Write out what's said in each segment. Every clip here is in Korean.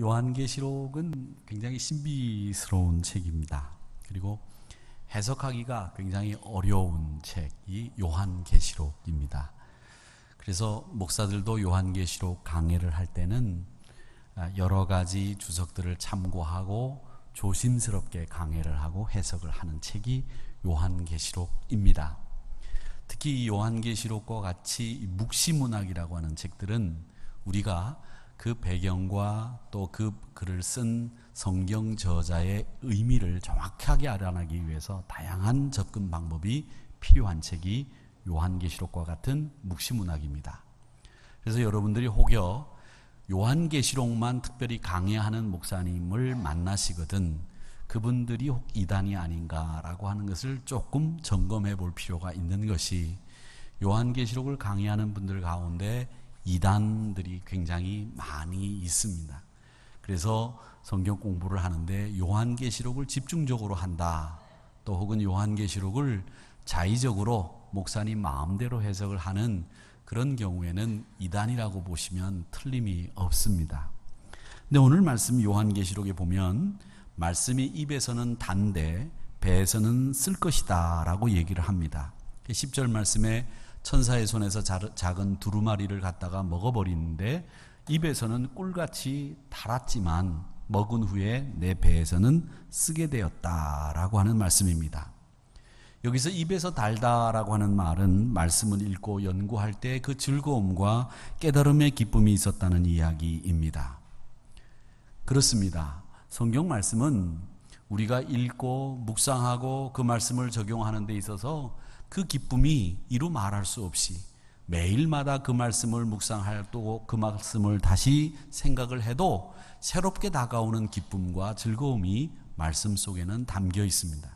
요한계시록은 굉장히 신비스러운 책입니다. 그리고 해석하기가 굉장히 어려운 책이 요한계시록입니다. 그래서 목사들도 요한계시록 강해를 할 때는 여러 가지 주석들을 참고하고 조심스럽게 강해를 하고 해석을 하는 책이 요한계시록입니다. 특히 이 요한계시록과 같이 묵시문학이라고 하는 책들은 우리가 그 배경과 또 그 글을 쓴 성경 저자의 의미를 정확하게 알아내기 위해서 다양한 접근 방법이 필요한 책이 요한계시록과 같은 묵시문학입니다. 그래서 여러분들이 혹여 요한계시록만 특별히 강해하는 목사님을 만나시거든 그분들이 혹 이단이 아닌가라고 하는 것을 조금 점검해 볼 필요가 있는 것이, 요한계시록을 강해하는 분들 가운데 이단들이 굉장히 많이 있습니다. 그래서 성경 공부를 하는데 요한계시록을 집중적으로 한다, 또 혹은 요한계시록을 자의적으로 목사님 마음대로 해석을 하는 그런 경우에는 이단이라고 보시면 틀림이 없습니다. 근데 오늘 말씀 요한계시록에 보면 말씀이 입에서는 단데 배에서는 쓸 것이다 라고 얘기를 합니다. 10절 말씀에 천사의 손에서 작은 두루마리를 갖다가 먹어버리는데 입에서는 꿀같이 달았지만 먹은 후에 내 배에서는 쓰게 되었다라고 하는 말씀입니다. 여기서 입에서 달다라고 하는 말은 말씀을 읽고 연구할 때 그 즐거움과 깨달음의 기쁨이 있었다는 이야기입니다. 그렇습니다. 성경 말씀은 우리가 읽고 묵상하고 그 말씀을 적용하는 데 있어서 그 기쁨이 이루 말할 수 없이 매일마다 그 말씀을 묵상하고 그 말씀을 다시 생각을 해도 새롭게 다가오는 기쁨과 즐거움이 말씀 속에는 담겨 있습니다.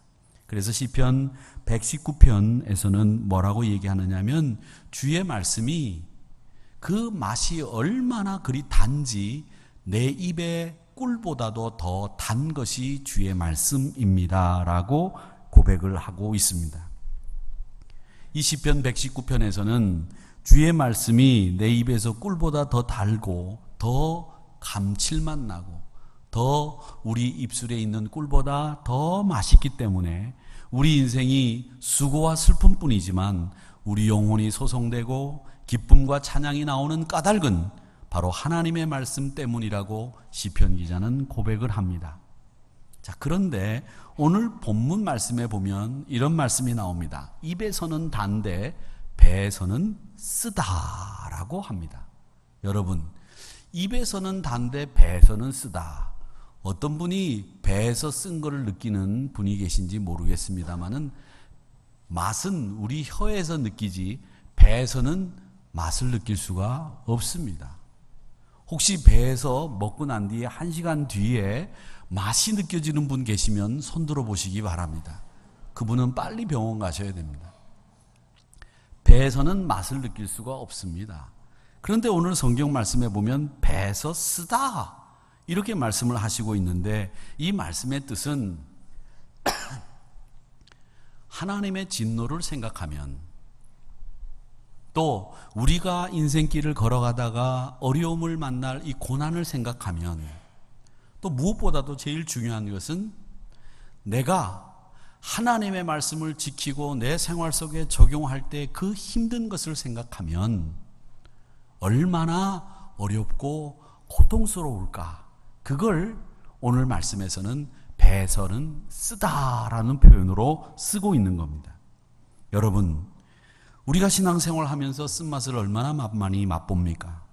그래서 시편 119편에서는 뭐라고 얘기하느냐면 주의 말씀이 그 맛이 얼마나 그리 단지 내 입에 꿀보다도 더 단 것이 주의 말씀입니다 라고 고백을 하고 있습니다. 이 시편 119편에서는 주의 말씀이 내 입에서 꿀보다 더 달고 더 감칠맛 나고 더 우리 입술에 있는 꿀보다 더 맛있기 때문에 우리 인생이 수고와 슬픔뿐이지만 우리 영혼이 소송되고 기쁨과 찬양이 나오는 까닭은 바로 하나님의 말씀 때문이라고 시편 기자는 고백을 합니다. 자, 그런데 오늘 본문 말씀에 보면 이런 말씀이 나옵니다. 입에서는 단데 배에서는 쓰다라고 합니다. 여러분, 입에서는 단데 배에서는 쓰다. 어떤 분이 배에서 쓴 거를 느끼는 분이 계신지 모르겠습니다만은 맛은 우리 혀에서 느끼지 배에서는 맛을 느낄 수가 없습니다. 혹시 배에서 먹고 난 뒤에 1시간 뒤에 맛이 느껴지는 분 계시면 손 들어 보시기 바랍니다. 그분은 빨리 병원 가셔야 됩니다. 배에서는 맛을 느낄 수가 없습니다. 그런데 오늘 성경 말씀에 보면 배에서 쓰다 이렇게 말씀을 하시고 있는데 이 말씀의 뜻은 하나님의 진노를 생각하면, 또 우리가 인생길을 걸어가다가 어려움을 만날 이 고난을 생각하면, 또 무엇보다도 제일 중요한 것은 내가 하나님의 말씀을 지키고 내 생활 속에 적용할 때 그 힘든 것을 생각하면 얼마나 어렵고 고통스러울까. 그걸 오늘 말씀에서는 배에서는 쓰다라는 표현으로 쓰고 있는 겁니다. 여러분, 우리가 신앙생활 하면서 쓴맛을 얼마나 많이 맛봅니까?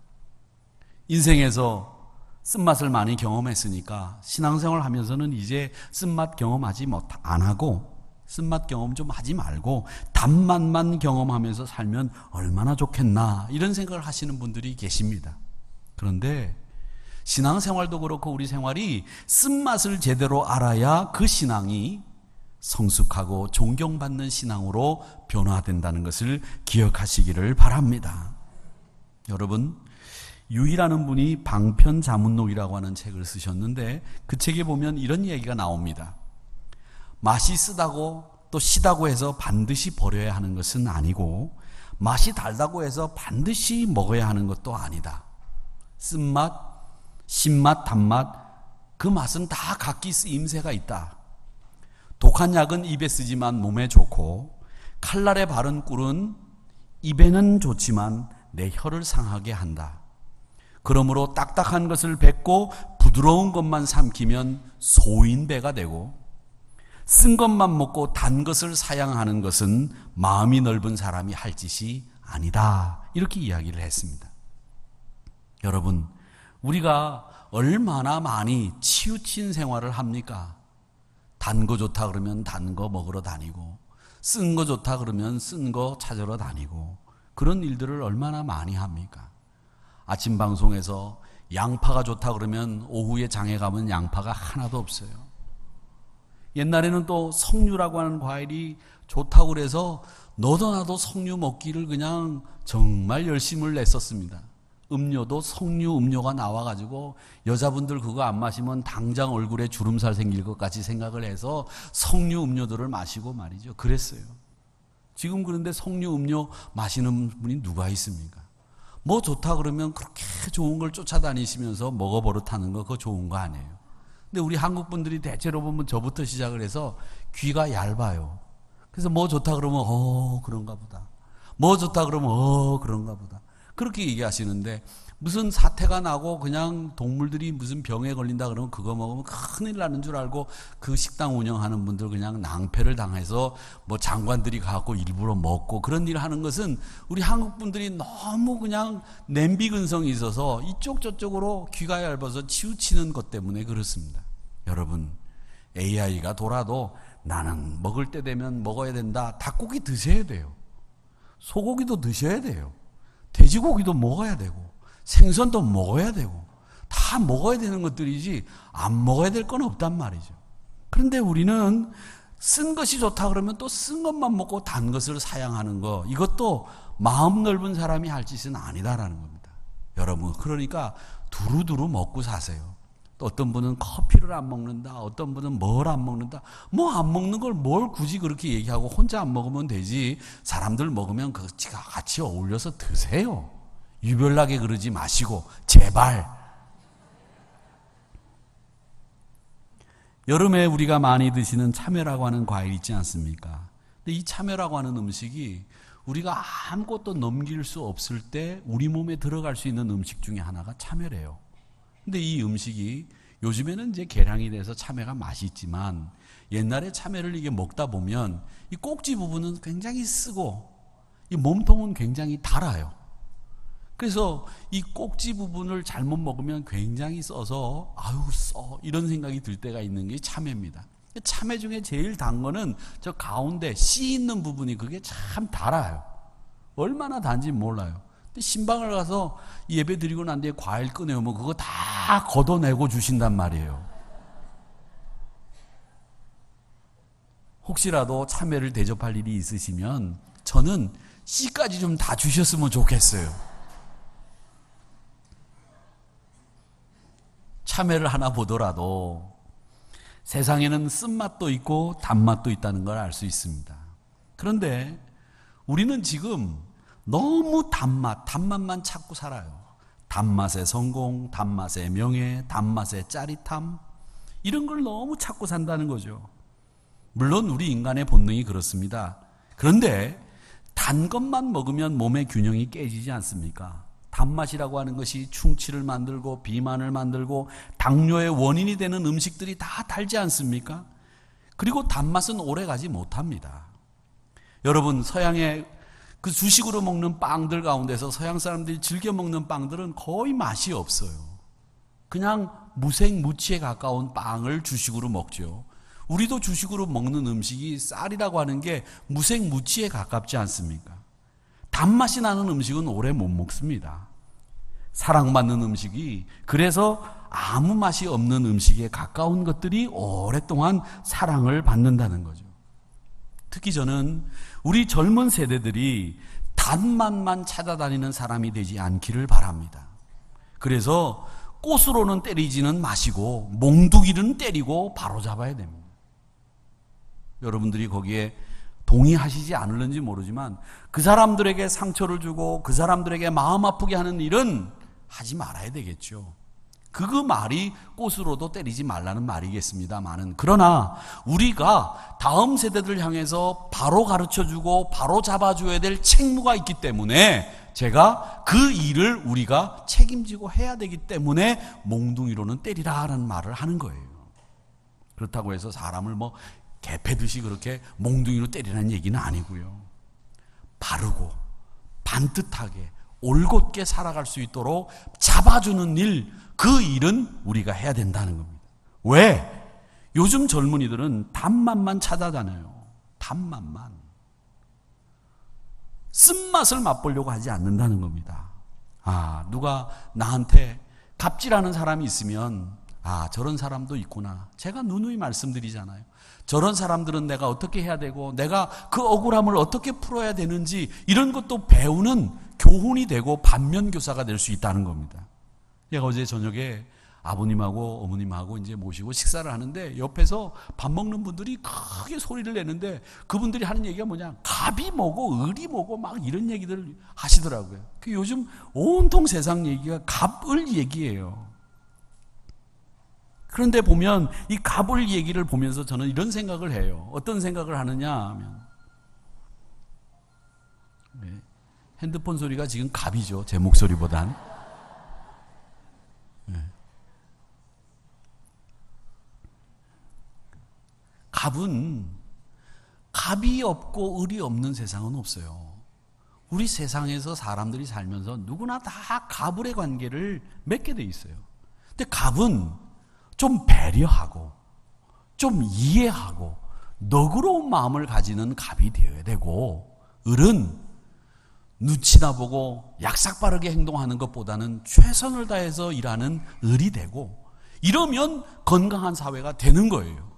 인생에서 쓴맛을 많이 경험했으니까 신앙생활 하면서는 이제 쓴맛 경험하지 안 하고, 쓴맛 경험 좀 하지 말고 단맛만 경험하면서 살면 얼마나 좋겠나 이런 생각을 하시는 분들이 계십니다. 그런데 신앙생활도 그렇고 우리 생활이 쓴맛을 제대로 알아야 그 신앙이 성숙하고 존경받는 신앙으로 변화된다는 것을 기억하시기를 바랍니다. 여러분, 유이라는 분이 방편자문록이라고 하는 책을 쓰셨는데 그 책에 보면 이런 이야기가 나옵니다. 맛이 쓰다고 또 시다고 해서 반드시 버려야 하는 것은 아니고, 맛이 달다고 해서 반드시 먹어야 하는 것도 아니다. 쓴맛, 신맛, 단맛, 그 맛은 다 각기 쓰임새가 있다. 독한 약은 입에 쓰지만 몸에 좋고, 칼날에 바른 꿀은 입에는 좋지만 내 혀를 상하게 한다. 그러므로 딱딱한 것을 뱉고 부드러운 것만 삼키면 소인배가 되고, 쓴 것만 먹고 단 것을 사양하는 것은 마음이 넓은 사람이 할 짓이 아니다. 이렇게 이야기를 했습니다. 여러분, 우리가 얼마나 많이 치우친 생활을 합니까? 단 거 좋다 그러면 단 거 먹으러 다니고, 쓴 거 좋다 그러면 쓴 거 찾으러 다니고, 그런 일들을 얼마나 많이 합니까? 아침 방송에서 양파가 좋다 그러면 오후에 장에 가면 양파가 하나도 없어요. 옛날에는 또 석류라고 하는 과일이 좋다고 그래서 너도 나도 석류 먹기를 그냥 정말 열심을 냈었습니다. 음료도 석류 음료가 나와가지고 여자분들 그거 안 마시면 당장 얼굴에 주름살 생길 것 같이 생각을 해서 석류 음료들을 마시고 말이죠. 그랬어요. 지금 그런데 석류 음료 마시는 분이 누가 있습니까? 뭐 좋다 그러면 그렇게 좋은 걸 쫓아다니시면서 먹어버릇하는 거 그거 좋은 거 아니에요. 근데 우리 한국 분들이 대체로 보면 저부터 시작을 해서 귀가 얇아요. 그래서 뭐 좋다 그러면 그런가 보다. 뭐 좋다 그러면 그런가 보다. 그렇게 얘기하시는데 무슨 사태가 나고 그냥 동물들이 무슨 병에 걸린다 그러면 그거 먹으면 큰일 나는 줄 알고 그 식당 운영하는 분들 그냥 낭패를 당해서 뭐 장관들이 가고 일부러 먹고 그런 일을 하는 것은 우리 한국 분들이 너무 그냥 냄비 근성이 있어서 이쪽 저쪽으로 귀가 얇아서 치우치는 것 때문에 그렇습니다. 여러분, AI가 돌아도 나는 먹을 때 되면 먹어야 된다. 닭고기 드셔야 돼요. 소고기도 드셔야 돼요. 돼지고기도 먹어야 되고 생선도 먹어야 되고 다 먹어야 되는 것들이지 안 먹어야 될 건 없단 말이죠. 그런데 우리는 쓴 것이 좋다 그러면 또 쓴 것만 먹고 단 것을 사양하는 거, 이것도 마음 넓은 사람이 할 짓은 아니다라는 겁니다. 여러분, 그러니까 두루두루 먹고 사세요. 또 어떤 분은 커피를 안 먹는다, 어떤 분은 뭘 안 먹는다. 뭐 안 먹는 걸 뭘 굳이 그렇게 얘기하고 혼자 안 먹으면 되지. 사람들 먹으면 같이 어울려서 드세요. 유별나게 그러지 마시고 제발. 여름에 우리가 많이 드시는 참외라고 하는 과일 있지 않습니까? 근데 이 참외라고 하는 음식이 우리가 아무것도 넘길 수 없을 때 우리 몸에 들어갈 수 있는 음식 중에 하나가 참외래요. 근데 이 음식이 요즘에는 이제 개량이 돼서 참외가 맛있지만 옛날에 참외를 이게 먹다 보면 이 꼭지 부분은 굉장히 쓰고 이 몸통은 굉장히 달아요. 그래서 이 꼭지 부분을 잘못 먹으면 굉장히 써서 이런 생각이 들 때가 있는 게 참외입니다. 참외 중에 제일 단 거는 저 가운데 씨 있는 부분이 그게 참 달아요. 얼마나 단지 몰라요. 근데 신방을 가서 예배 드리고 난 뒤에 과일 꺼내오면 그거 다 걷어내고 주신단 말이에요. 혹시라도 참외를 대접할 일이 있으시면 저는 씨까지 좀 다 주셨으면 좋겠어요. 참외를 하나 보더라도 세상에는 쓴맛도 있고 단맛도 있다는 걸 알 수 있습니다. 그런데 우리는 지금 너무 단맛만 찾고 살아요. 단맛의 성공, 단맛의 명예, 단맛의 짜릿함, 이런 걸 너무 찾고 산다는 거죠. 물론 우리 인간의 본능이 그렇습니다. 그런데 단 것만 먹으면 몸의 균형이 깨지지 않습니까? 단맛이라고 하는 것이 충치를 만들고 비만을 만들고 당뇨의 원인이 되는 음식들이 다 달지 않습니까? 그리고 단맛은 오래가지 못합니다. 여러분, 서양의 그 주식으로 먹는 빵들 가운데서 서양 사람들이 즐겨 먹는 빵들은 거의 맛이 없어요. 그냥 무색무취에 가까운 빵을 주식으로 먹죠. 우리도 주식으로 먹는 음식이 쌀이라고 하는 게 무색무취에 가깝지 않습니까? 단맛이 나는 음식은 오래 못 먹습니다. 사랑받는 음식이, 그래서 아무 맛이 없는 음식에 가까운 것들이 오랫동안 사랑을 받는다는 거죠. 특히 저는 우리 젊은 세대들이 단맛만 찾아다니는 사람이 되지 않기를 바랍니다. 그래서 꽃으로는 때리지는 마시고 몽두기는 때리고 바로잡아야 됩니다. 여러분들이 거기에 동의하시지 않을는지 모르지만 그 사람들에게 상처를 주고 그 사람들에게 마음 아프게 하는 일은 하지 말아야 되겠죠. 그 말이 꽃으로도 때리지 말라는 말이겠습니다만은, 그러나 우리가 다음 세대들 향해서 바로 가르쳐주고 바로 잡아줘야 될 책무가 있기 때문에 제가 그 일을 우리가 책임지고 해야 되기 때문에 몽둥이로는 때리라라는 말을 하는 거예요. 그렇다고 해서 사람을 뭐 개패듯이 그렇게 몽둥이로 때리라는 얘기는 아니고요. 바르고 반듯하게 올곧게 살아갈 수 있도록 잡아주는 일, 그 일은 우리가 해야 된다는 겁니다. 왜? 요즘 젊은이들은 단맛만 찾아다녀요. 단맛만. 쓴맛을 맛보려고 하지 않는다는 겁니다. 누가 나한테 갑질하는 사람이 있으면 저런 사람도 있구나. 제가 누누이 말씀드리잖아요. 저런 사람들은 내가 어떻게 해야 되고 내가 그 억울함을 어떻게 풀어야 되는지 이런 것도 배우는 교훈이 되고 반면교사가 될 수 있다는 겁니다. 제가 어제 저녁에 아버님하고 어머님하고 이제 모시고 식사를 하는데 옆에서 밥 먹는 분들이 크게 소리를 내는데 그분들이 하는 얘기가 뭐냐, 갑이 뭐고 을이 뭐고 막 이런 얘기들 하시더라고요. 요즘 온통 세상 얘기가 갑을 얘기예요. 그런데 보면 이 갑을 얘기를 보면서 저는 이런 생각을 해요. 어떤 생각을 하느냐 하면, 핸드폰 소리가 지금 갑이죠. 제 목소리보단. 갑은 갑이 없고 을이 없는 세상은 없어요. 우리 세상에서 사람들이 살면서 누구나 다 갑을의 관계를 맺게 돼 있어요. 근데 갑은 좀 배려하고 좀 이해하고 너그러운 마음을 가지는 갑이 되어야 되고, 을은 눈치나 보고 약삭빠르게 행동하는 것보다는 최선을 다해서 일하는 을이 되고, 이러면 건강한 사회가 되는 거예요.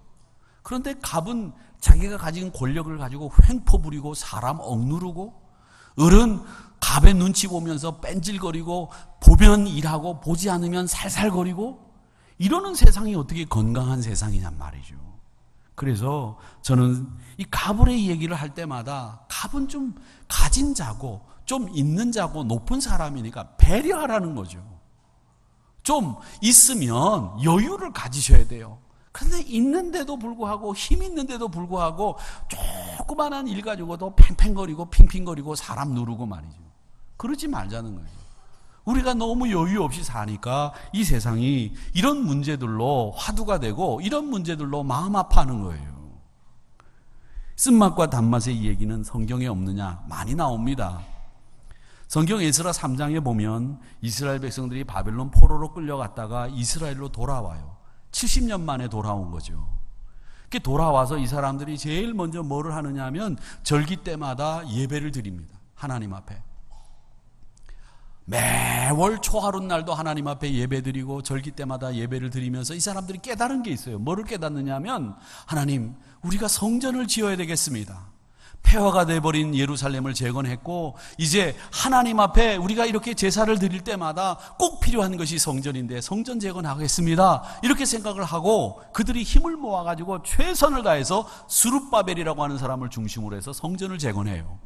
그런데 갑은 자기가 가진 권력을 가지고 횡포 부리고 사람 억누르고, 을은 갑의 눈치 보면서 뺀질거리고 보면 일하고 보지 않으면 살살거리고, 이러는 세상이 어떻게 건강한 세상이냔 말이죠. 그래서 저는 이 갑을의 얘기를 할 때마다 갑은 좀 가진 자고 좀 있는 자고 높은 사람이니까 배려하라는 거죠. 좀 있으면 여유를 가지셔야 돼요. 그런데 있는데도 불구하고, 힘 있는데도 불구하고 조그만한 일 가지고도 팽팽거리고 핑핑거리고 사람 누르고 말이죠. 그러지 말자는 거예요. 우리가 너무 여유 없이 사니까 이 세상이 이런 문제들로 화두가 되고 이런 문제들로 마음 아파하는 거예요. 쓴맛과 단맛의 이 얘기는 성경에 없느냐? 많이 나옵니다. 성경 에스라 3장에 보면 이스라엘 백성들이 바벨론 포로로 끌려갔다가 이스라엘로 돌아와요. 70년 만에 돌아온 거죠. 그렇게 돌아와서 이 사람들이 제일 먼저 뭐를 하느냐 하면 절기 때마다 예배를 드립니다. 하나님 앞에. 매월 초하룻날도 하나님 앞에 예배드리고 절기 때마다 예배를 드리면서 이 사람들이 깨달은 게 있어요. 뭐를 깨닫느냐 하면, 하나님, 우리가 성전을 지어야 되겠습니다. 폐허가 돼버린 예루살렘을 재건했고 이제 하나님 앞에 우리가 이렇게 제사를 드릴 때마다 꼭 필요한 것이 성전인데 성전 재건하겠습니다. 이렇게 생각을 하고 그들이 힘을 모아가지고 최선을 다해서 스룹바벨이라고 하는 사람을 중심으로 해서 성전을 재건해요.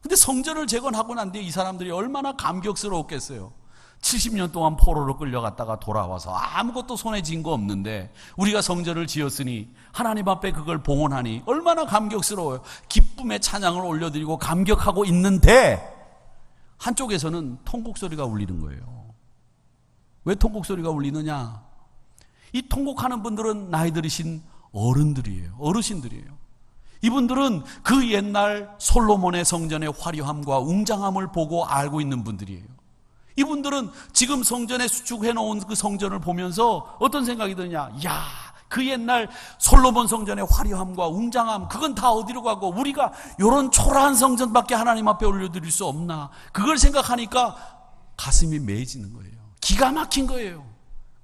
근데 성전을 재건하고 난 뒤에 이 사람들이 얼마나 감격스러웠겠어요. 70년 동안 포로로 끌려갔다가 돌아와서 아무것도 손에 쥔 거 없는데 우리가 성전을 지었으니 하나님 앞에 그걸 봉헌하니 얼마나 감격스러워요. 기쁨의 찬양을 올려드리고 감격하고 있는데 한쪽에서는 통곡 소리가 울리는 거예요. 왜 통곡 소리가 울리느냐? 이 통곡하는 분들은 나이 들으신 어른들이에요. 어르신들이에요. 이분들은 그 옛날 솔로몬의 성전의 화려함과 웅장함을 보고 알고 있는 분들이에요. 이분들은 지금 성전에 수축해 놓은 그 성전을 보면서 어떤 생각이 드느냐? 야, 그 옛날 솔로몬 성전의 화려함과 웅장함, 그건 다 어디로 가고 우리가 이런 초라한 성전밖에 하나님 앞에 올려드릴 수 없나? 그걸 생각하니까 가슴이 메어지는 거예요. 기가 막힌 거예요.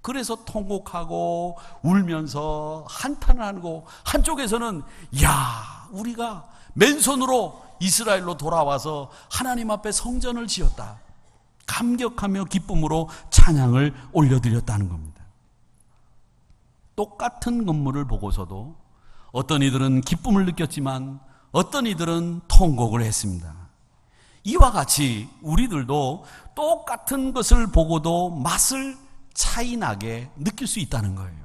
그래서 통곡하고 울면서 한탄을 하고, 한쪽에서는 야, 우리가 맨손으로 이스라엘로 돌아와서 하나님 앞에 성전을 지었다. 감격하며 기쁨으로 찬양을 올려드렸다는 겁니다. 똑같은 건물을 보고서도 어떤 이들은 기쁨을 느꼈지만 어떤 이들은 통곡을 했습니다. 이와 같이 우리들도 똑같은 것을 보고도 맛을 차이 나게 느낄 수 있다는 거예요.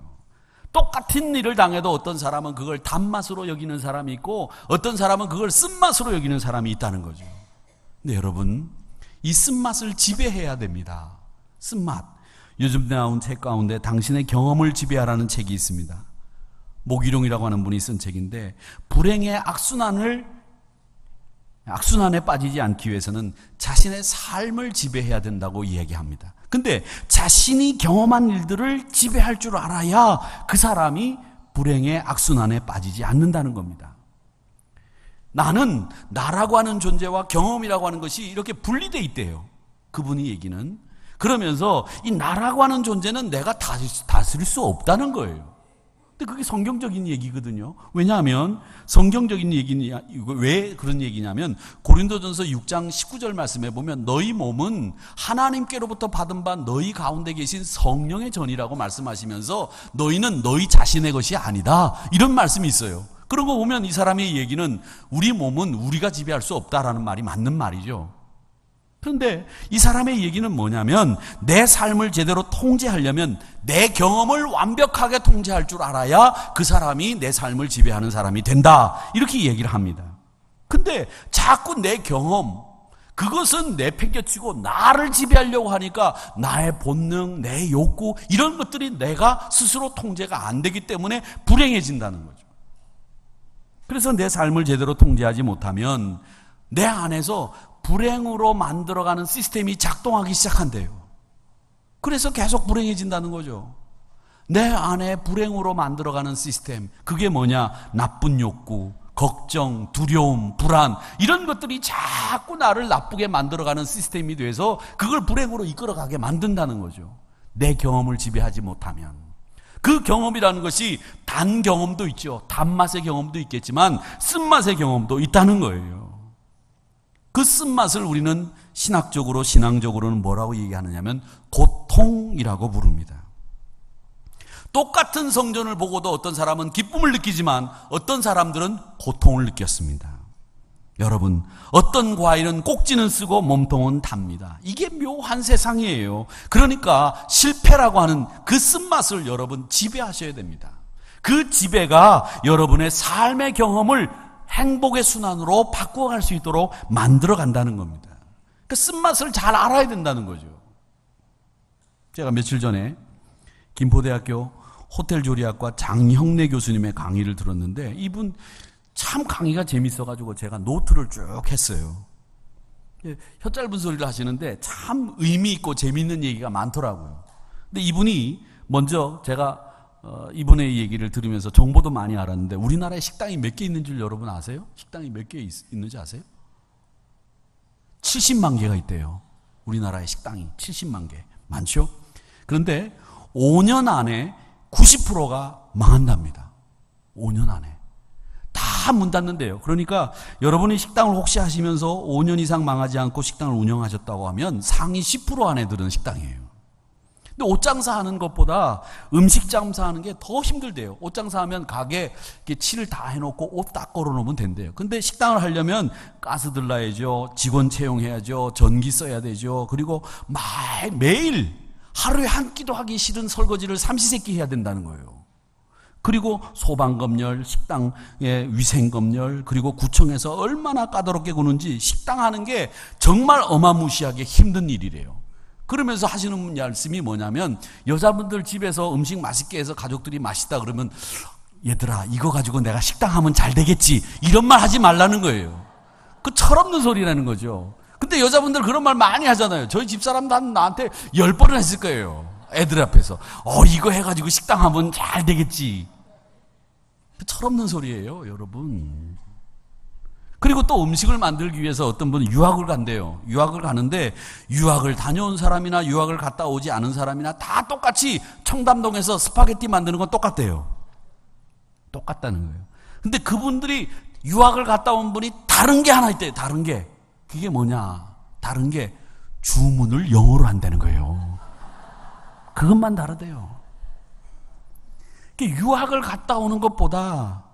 똑같은 일을 당해도 어떤 사람은 그걸 단맛으로 여기는 사람이 있고 어떤 사람은 그걸 쓴맛으로 여기는 사람이 있다는 거죠. 근데 여러분, 이 쓴맛을 지배해야 됩니다. 쓴맛. 요즘 나온 책 가운데 당신의 경험을 지배하라는 책이 있습니다. 목일용이라고 하는 분이 쓴 책인데, 불행의 악순환에 빠지지 않기 위해서는 자신의 삶을 지배해야 된다고 이야기합니다. 근데 자신이 경험한 일들을 지배할 줄 알아야 그 사람이 불행의 악순환에 빠지지 않는다는 겁니다. 나는 나라고 하는 존재와 경험이라고 하는 것이 이렇게 분리되어 있대요. 그분이 얘기는. 그러면서 이 나라고 하는 존재는 내가 다스릴 수 없다는 거예요. 근데 그게 성경적인 얘기거든요. 왜냐하면 성경적인 얘기냐, 왜 그런 얘기냐면 고린도전서 6장 19절 말씀에 보면 너희 몸은 하나님께로부터 받은 바 너희 가운데 계신 성령의 전이라고 말씀하시면서 너희는 너희 자신의 것이 아니다, 이런 말씀이 있어요. 그런 거 보면 이 사람의 얘기는 우리 몸은 우리가 지배할 수 없다라는 말이 맞는 말이죠. 그런데 이 사람의 얘기는 뭐냐면 내 삶을 제대로 통제하려면 내 경험을 완벽하게 통제할 줄 알아야 그 사람이 내 삶을 지배하는 사람이 된다, 이렇게 얘기를 합니다. 근데 자꾸 내 경험, 그것은 내팽개치고 나를 지배하려고 하니까 나의 본능, 내 욕구, 이런 것들이 내가 스스로 통제가 안 되기 때문에 불행해진다는 거죠. 그래서 내 삶을 제대로 통제하지 못하면 내 안에서 불행으로 만들어가는 시스템이 작동하기 시작한대요. 그래서 계속 불행해진다는 거죠. 내 안에 불행으로 만들어가는 시스템, 그게 뭐냐? 나쁜 욕구, 걱정, 두려움, 불안, 이런 것들이 자꾸 나를 나쁘게 만들어가는 시스템이 돼서 그걸 불행으로 이끌어가게 만든다는 거죠. 내 경험을 지배하지 못하면. 그 경험이라는 것이 단 경험도 있죠. 단맛의 경험도 있겠지만 쓴맛의 경험도 있다는 거예요. 그 쓴맛을 우리는 신앙적으로는 뭐라고 얘기하느냐면 고통이라고 부릅니다. 똑같은 성전을 보고도 어떤 사람은 기쁨을 느끼지만 어떤 사람들은 고통을 느꼈습니다. 여러분, 어떤 과일은 꼭지는 쓰고 몸통은 답니다. 이게 묘한 세상이에요. 그러니까 실패라고 하는 그 쓴맛을 여러분 지배하셔야 됩니다. 그 지배가 여러분의 삶의 경험을 행복의 순환으로 바꾸어갈 수 있도록 만들어 간다는 겁니다. 그 쓴맛을 잘 알아야 된다는 거죠. 제가 며칠 전에 김포대학교 호텔조리학과 장형래 교수님의 강의를 들었는데 이분 참 강의가 재밌어가지고 제가 노트를 쭉 했어요. 혀 짧은 소리를 하시는데 참 의미 있고 재밌는 얘기가 많더라고요. 근데 이분이 먼저 제가 이분의 얘기를 들으면서 정보도 많이 알았는데 우리나라에 식당이 몇 개 있는 줄 여러분 아세요? 식당이 몇 개 있는지 아세요? 70만 개가 있대요. 우리나라의 식당이 70만 개. 많죠? 그런데 5년 안에 90%가 망한답니다. 5년 안에. 다 문 닫는데요. 그러니까 여러분이 식당을 혹시 하시면서 5년 이상 망하지 않고 식당을 운영하셨다고 하면 상위 10% 안에 드는 식당이에요. 근데 옷 장사하는 것보다 음식 장사하는 게 더 힘들대요. 옷 장사하면 가게 칠을 다 해놓고 옷 딱 걸어놓으면 된대요. 근데 식당을 하려면 가스 들러야죠, 직원 채용해야죠, 전기 써야 되죠. 그리고 매일 하루에 한 끼도 하기 싫은 설거지를 삼시세끼 해야 된다는 거예요. 그리고 소방검열, 식당의 위생검열, 그리고 구청에서 얼마나 까다롭게 구는지 식당 하는 게 정말 어마무시하게 힘든 일이래요. 그러면서 하시는 말씀이 뭐냐면 여자분들 집에서 음식 맛있게 해서 가족들이 맛있다 그러면 얘들아 이거 가지고 내가 식당 하면 잘 되겠지, 이런 말 하지 말라는 거예요. 그 철없는 소리라는 거죠. 근데 여자분들 그런 말 많이 하잖아요. 저희 집사람도 나한테 10번을 했을 거예요. 애들 앞에서 이거 해가지고 식당 하면 잘 되겠지. 그 철없는 소리예요, 여러분. 그리고 또 음식을 만들기 위해서 어떤 분은 유학을 간대요. 유학을 가는데 유학을 다녀온 사람이나 유학을 갔다 오지 않은 사람이나 다 똑같이 청담동에서 스파게티 만드는 건 똑같대요. 똑같다는 거예요. 근데 그분들이 유학을 갔다 온 분이 다른 게 하나 있대요. 다른 게. 그게 뭐냐? 다른 게 주문을 영어로 한다는 거예요. 그것만 다르대요. 유학을 갔다 오는 것보다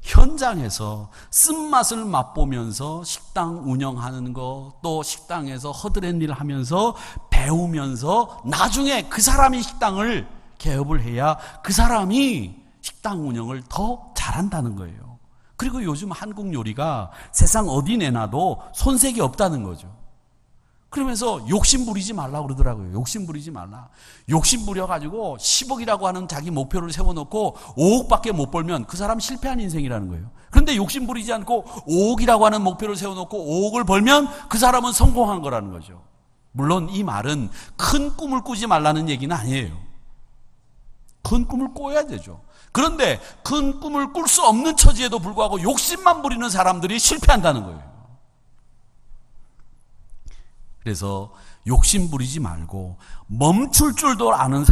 현장에서 쓴맛을 맛보면서 식당 운영하는 거, 또 식당에서 허드렛 일 하면서 배우면서 나중에 그 사람이 식당을 개업을 해야 그 사람이 식당 운영을 더 잘한다는 거예요. 그리고 요즘 한국 요리가 세상 어디 내놔도 손색이 없다는 거죠. 그러면서 욕심 부리지 말라고 그러더라고요. 욕심 부리지 말라. 욕심 부려가지고 10억이라고 하는 자기 목표를 세워놓고 5억밖에 못 벌면 그 사람 실패한 인생이라는 거예요. 그런데 욕심 부리지 않고 5억이라고 하는 목표를 세워놓고 5억을 벌면 그 사람은 성공한 거라는 거죠. 물론 이 말은 큰 꿈을 꾸지 말라는 얘기는 아니에요. 큰 꿈을 꿔야 되죠. 그런데 큰 꿈을 꿀 수 없는 처지에도 불구하고 욕심만 부리는 사람들이 실패한다는 거예요. 그래서 욕심 부리지 말고 멈출 줄도 아는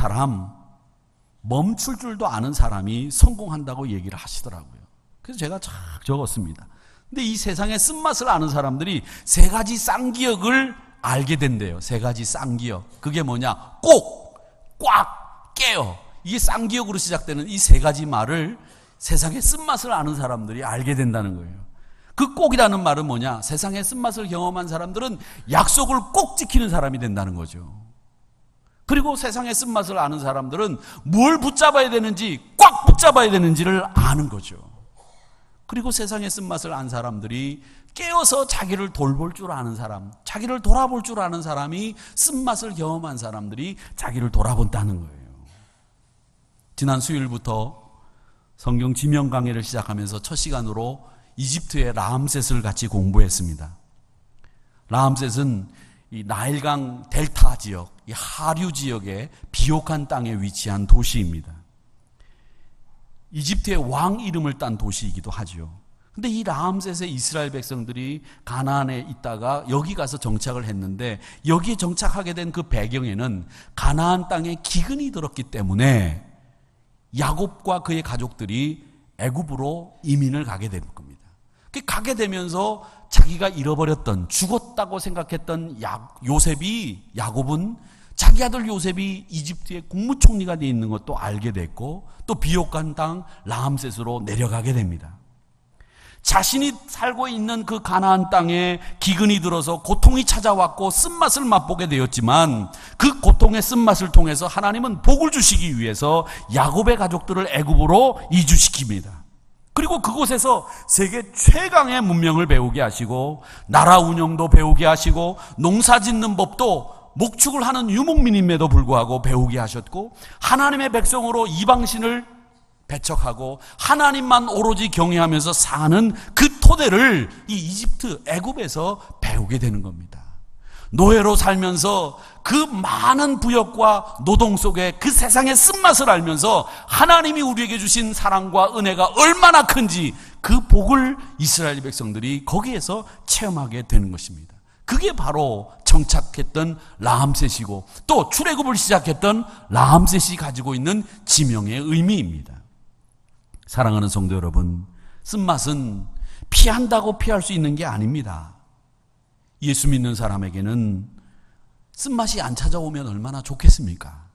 사람이 성공한다고 얘기를 하시더라고요. 그래서 제가 쫙 적었습니다. 근데 이 세상의 쓴맛을 아는 사람들이 세 가지 쌍기역을 알게 된대요. 세 가지 쌍기역. 그게 뭐냐? 꼭, 꽉, 깨요. 이게 쌍기역으로 시작되는 이 세 가지 말을 세상의 쓴맛을 아는 사람들이 알게 된다는 거예요. 그 꼭이라는 말은 뭐냐? 세상의 쓴맛을 경험한 사람들은 약속을 꼭 지키는 사람이 된다는 거죠. 그리고 세상의 쓴맛을 아는 사람들은 뭘 붙잡아야 되는지, 꽉 붙잡아야 되는지를 아는 거죠. 그리고 세상의 쓴맛을 안 사람들이 깨어서 자기를 돌볼 줄 아는 사람, 자기를 돌아볼 줄 아는 사람이 쓴맛을 경험한 사람들이 자기를 돌아본다는 거예요. 지난 수요일부터 성경 지명 강해를 시작하면서 첫 시간으로 이집트의 라암셋을 같이 공부했습니다. 라암셋은 이 나일강 델타 지역, 이 하류 지역의 비옥한 땅에 위치한 도시입니다. 이집트의 왕 이름을 딴 도시이기도 하죠. 근데 이 라암셋의 이스라엘 백성들이 가나안에 있다가 여기 가서 정착을 했는데, 여기에 정착하게 된 그 배경에는 가나안 땅에 기근이 들었기 때문에 야곱과 그의 가족들이 애굽으로 이민을 가게 된 겁니다. 가게 되면서 자기가 잃어버렸던, 죽었다고 생각했던 야곱은 자기 아들 요셉이 이집트의 국무총리가 되어 있는 것도 알게 됐고, 또 비옥한 땅 라암셋으로 내려가게 됩니다. 자신이 살고 있는 그 가나안 땅에 기근이 들어서 고통이 찾아왔고 쓴맛을 맛보게 되었지만, 그 고통의 쓴맛을 통해서 하나님은 복을 주시기 위해서 야곱의 가족들을 애굽으로 이주시킵니다. 그리고 그곳에서 세계 최강의 문명을 배우게 하시고, 나라 운영도 배우게 하시고, 농사 짓는 법도 목축을 하는 유목민임에도 불구하고 배우게 하셨고, 하나님의 백성으로 이방신을 배척하고 하나님만 오로지 경외하면서 사는 그 토대를 이 이집트, 애굽에서 배우게 되는 겁니다. 노예로 살면서 그 많은 부역과 노동 속에 그 세상의 쓴맛을 알면서 하나님이 우리에게 주신 사랑과 은혜가 얼마나 큰지, 그 복을 이스라엘 백성들이 거기에서 체험하게 되는 것입니다. 그게 바로 정착했던 라암셋이고, 또 출애굽을 시작했던 라암셋이 가지고 있는 지명의 의미입니다. 사랑하는 성도 여러분, 쓴맛은 피한다고 피할 수 있는 게 아닙니다. 예수 믿는 사람에게는 쓴맛이 안 찾아오면 얼마나 좋겠습니까?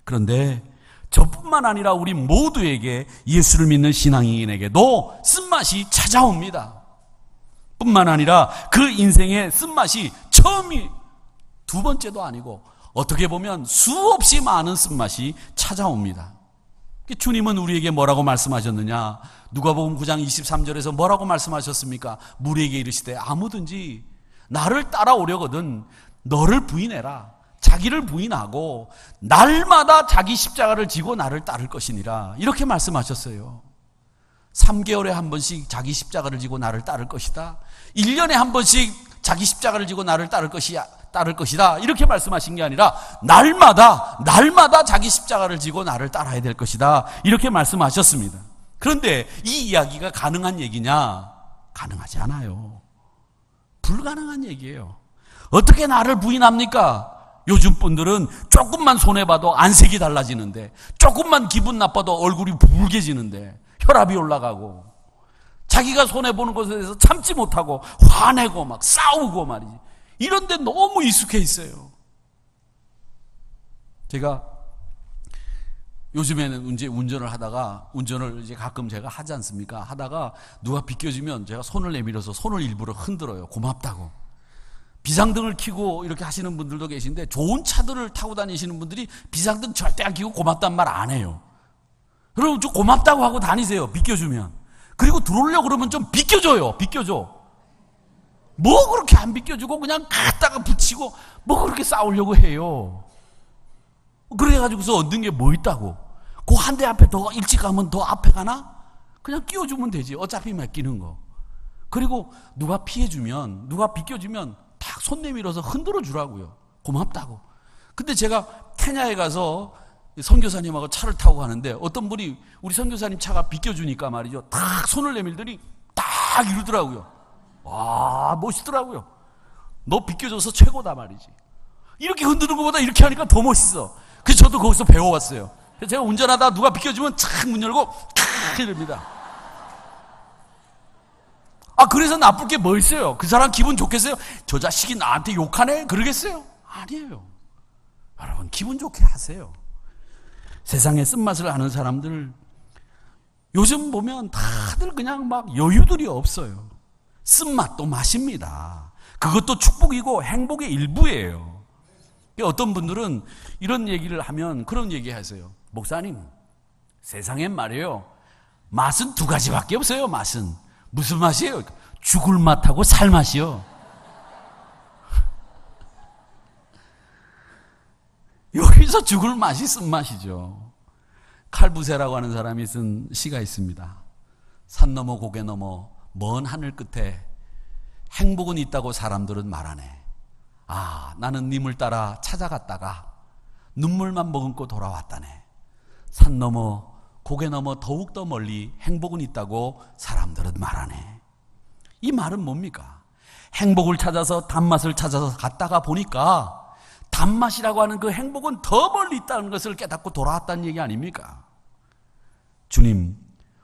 그런데 저뿐만 아니라 우리 모두에게, 예수를 믿는 신앙인에게도 쓴맛이 찾아옵니다. 뿐만 아니라 그 인생의 쓴맛이 처음이 두 번째도 아니고 어떻게 보면 수없이 많은 쓴맛이 찾아옵니다. 주님은 우리에게 뭐라고 말씀하셨느냐? 누가복음 9장 23절에서 뭐라고 말씀하셨습니까? 무리에게 이르시되 아무든지 나를 따라오려거든 너를 부인해라. 자기를 부인하고 날마다 자기 십자가를 지고 나를 따를 것이니라. 이렇게 말씀하셨어요. 3개월에 한 번씩 자기 십자가를 지고 나를 따를 것이다. 1년에 한 번씩 자기 십자가를 지고 나를 따를 것이다. 이렇게 말씀하신 게 아니라 날마다 자기 십자가를 지고 나를 따라야 될 것이다. 이렇게 말씀하셨습니다. 그런데 이 이야기가 가능한 얘기냐? 가능하지 않아요. 불가능한 얘기예요. 어떻게 나를 부인합니까? 요즘 분들은 조금만 손해봐도 안색이 달라지는데, 조금만 기분 나빠도 얼굴이 붉게지는데, 혈압이 올라가고, 자기가 손해보는 것에 대해서 참지 못하고 화내고 막 싸우고 말이지. 이런데 너무 익숙해 있어요. 제가 요즘에는 이제 운전을 이제 가끔 제가 하지 않습니까? 하다가 누가 비껴주면 제가 손을 내밀어서 손을 일부러 흔들어요. 고맙다고. 비상등을 켜고 이렇게 하시는 분들도 계신데, 좋은 차들을 타고 다니시는 분들이 비상등 절대 안 켜고 고맙다는 말 안 해요. 그럼 좀 고맙다고 하고 다니세요. 비껴주면. 그리고 들어오려고 그러면 좀 비껴줘요. 비껴줘. 뭐 그렇게 안 비껴주고 그냥 갖다가 붙이고 뭐 그렇게 싸우려고 해요. 그래가지고서 얻는 게 뭐 있다고. 그 한 대 앞에 더 일찍 가면 더 앞에 가나? 그냥 끼워주면 되지. 어차피 맡기는 거. 그리고 누가 피해주면, 누가 비껴주면 딱 손 내밀어서 흔들어 주라고요. 고맙다고. 근데 제가 케냐에 가서 선교사님하고 차를 타고 가는데, 어떤 분이 우리 선교사님 차가 비껴주니까 말이죠, 딱 손을 내밀더니 딱 이러더라고요. 와, 멋있더라고요. 너 비껴줘서 최고다 말이지. 이렇게 흔드는 것보다 이렇게 하니까 더 멋있어. 그래서 저도 거기서 배워왔어요. 그래서 제가 운전하다 누가 비껴주면 착 문 열고 탁 이럽니다. 그래서 나쁠 게 뭐 있어요? 그 사람 기분 좋겠어요? 저 자식이 나한테 욕하네? 그러겠어요? 아니에요. 여러분, 기분 좋게 하세요. 세상에 쓴맛을 아는 사람들, 요즘 보면 다들 그냥 막 여유들이 없어요. 쓴맛도 맛입니다. 그것도 축복이고 행복의 일부예요. 어떤 분들은 이런 얘기를 하면 그런 얘기 하세요. 목사님, 세상엔 말이에요, 맛은 두 가지밖에 없어요. 맛은 무슨 맛이에요? 죽을 맛하고 살 맛이요. 여기서 죽을 맛이 쓴맛이죠. 칼부세라고 하는 사람이 쓴 시가 있습니다. 산 너머 고개 너머 먼 하늘 끝에 행복은 있다고 사람들은 말하네. 나는 님을 따라 찾아갔다가 눈물만 머금고 돌아왔다네. 산 너머 고개 너머 더욱더 멀리 행복은 있다고 사람들은 말하네. 이 말은 뭡니까? 행복을 찾아서 단맛을 찾아서 갔다가 보니까 단맛이라고 하는 그 행복은 더 멀리 있다는 것을 깨닫고 돌아왔다는 얘기 아닙니까? 주님,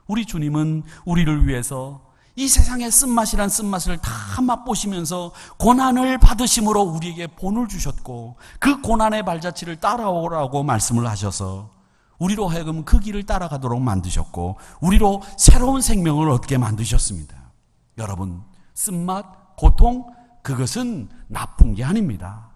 우리 주님은 우리를 위해서 이 세상의 쓴맛이란 쓴맛을 다 맛보시면서 고난을 받으심으로 우리에게 본을 주셨고, 그 고난의 발자취를 따라오라고 말씀을 하셔서 우리로 하여금 그 길을 따라가도록 만드셨고, 우리로 새로운 생명을 얻게 만드셨습니다. 여러분, 쓴맛, 고통, 그것은 나쁜 게 아닙니다.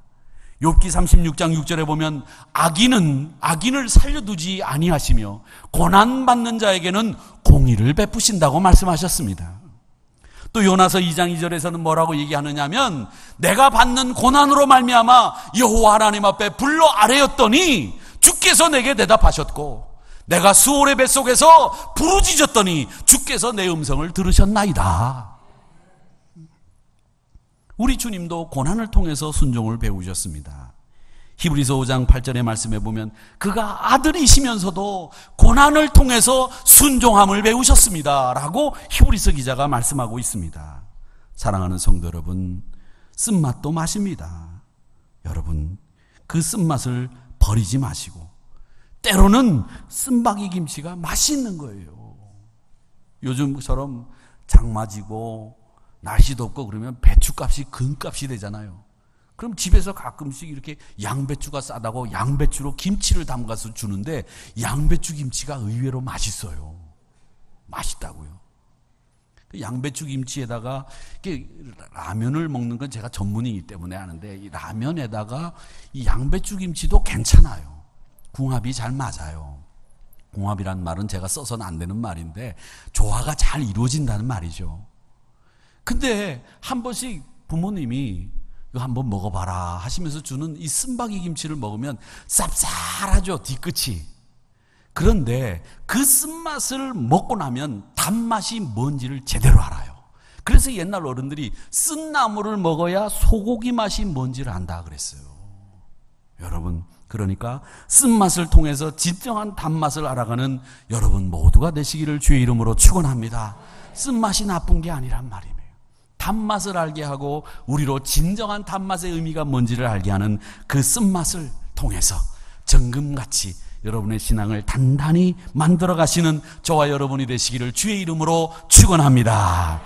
욥기 36장 6절에 보면 악인을 살려두지 아니하시며 고난받는 자에게는 공의를 베푸신다고 말씀하셨습니다. 또 요나서 2장 2절에서는 뭐라고 얘기하느냐면, 내가 받는 고난으로 말미암아 여호와 하나님 앞에 불로 아뢰었더니 주께서 내게 대답하셨고, 내가 수월의 뱃속에서 부르짖었더니 주께서 내 음성을 들으셨나이다. 우리 주님도 고난을 통해서 순종을 배우셨습니다. 히브리서 5장 8절의 말씀에 보면 그가 아들이시면서도 고난을 통해서 순종함을 배우셨습니다 라고 히브리서 기자가 말씀하고 있습니다. 사랑하는 성도 여러분, 쓴맛도 맛입니다. 여러분, 그 쓴맛을 버리지 마시고, 때로는 쓴바기 김치가 맛있는 거예요. 요즘처럼 장마지고 날씨 덥고 그러면 배추값이 금값이 되잖아요. 그럼 집에서 가끔씩 이렇게 양배추가 싸다고 양배추로 김치를 담가서 주는데, 양배추 김치가 의외로 맛있어요. 맛있다고요. 양배추 김치에다가 라면을 먹는 건 제가 전문이기 때문에 아는데, 이 라면에다가 이 양배추 김치도 괜찮아요. 궁합이 잘 맞아요. 궁합이란 말은 제가 써서는 안 되는 말인데 조화가 잘 이루어진다는 말이죠. 근데 한 번씩 부모님이 이거 한번 먹어봐라 하시면서 주는 이 쓴바기 김치를 먹으면 쌉쌀하죠, 뒤끝이. 그런데 그 쓴맛을 먹고 나면 단맛이 뭔지를 제대로 알아요. 그래서 옛날 어른들이 쓴 나물을 먹어야 소고기 맛이 뭔지를 안다 그랬어요. 여러분, 그러니까 쓴맛을 통해서 진정한 단맛을 알아가는 여러분 모두가 되시기를 주의 이름으로 축원합니다. 쓴맛이 나쁜 게 아니란 말입니다. 단맛을 알게 하고 우리로 진정한 단맛의 의미가 뭔지를 알게 하는 그 쓴맛을 통해서 정금같이 여러분의 신앙을 단단히 만들어 가시는 저와 여러분이 되시기를 주의 이름으로 축원합니다.